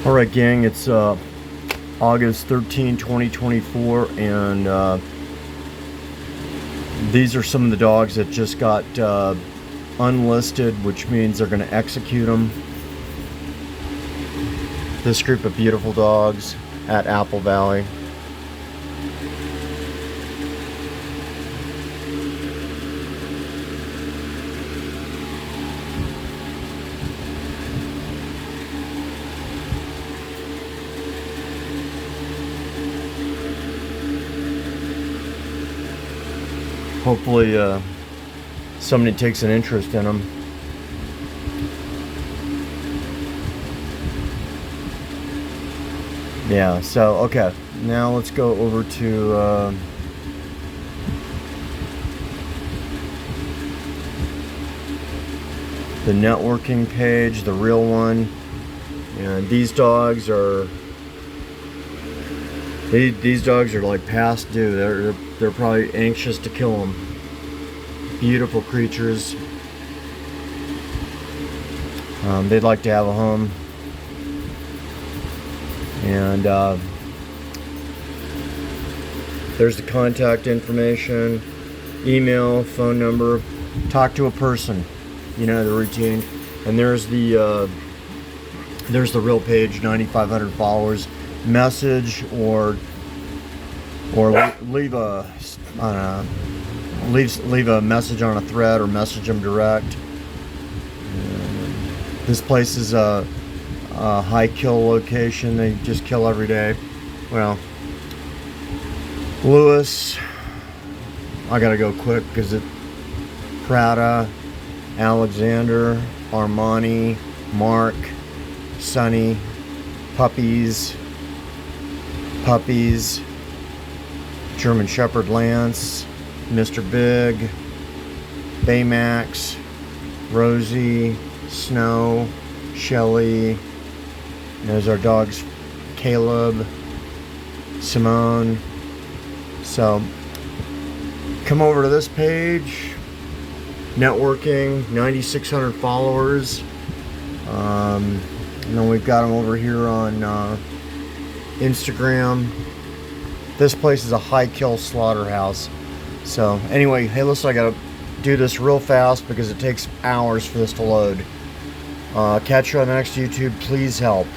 Alright gang, it's August 13, 2024, and these are some of the dogs that just got unlisted, which means they're going to execute them. This group of beautiful dogs at Apple Valley. Hopefully somebody takes an interest in them. Yeah, so okay, now let's go over to the networking page, the real one. And these dogs are like past due. They're probably anxious to kill them. Beautiful creatures. They'd like to have a home. And there's the contact information, email, phone number. Talk to a person. You know, the routine. And there's the real page, 9,500 followers. Message or leave a, I don't know, leave a message on a thread or message them direct. This place is a high kill location. They just kill every day. Well, Lewis, I gotta go quick because it Prada, Alexander, Armani, Mark, Sonny, Puppies, German Shepherd Lance, Mr. Big, Baymax, Rosie, Snow, Shelly. There's our dogs, Caleb, Simone. So come over to this page, networking, 9,600 followers. And then we've got them over here on Instagram. This place is a high kill slaughterhouse. So anyway, hey, listen, I gotta do this real fast because it takes hours for this to load. Catch you on the next YouTube. Please help.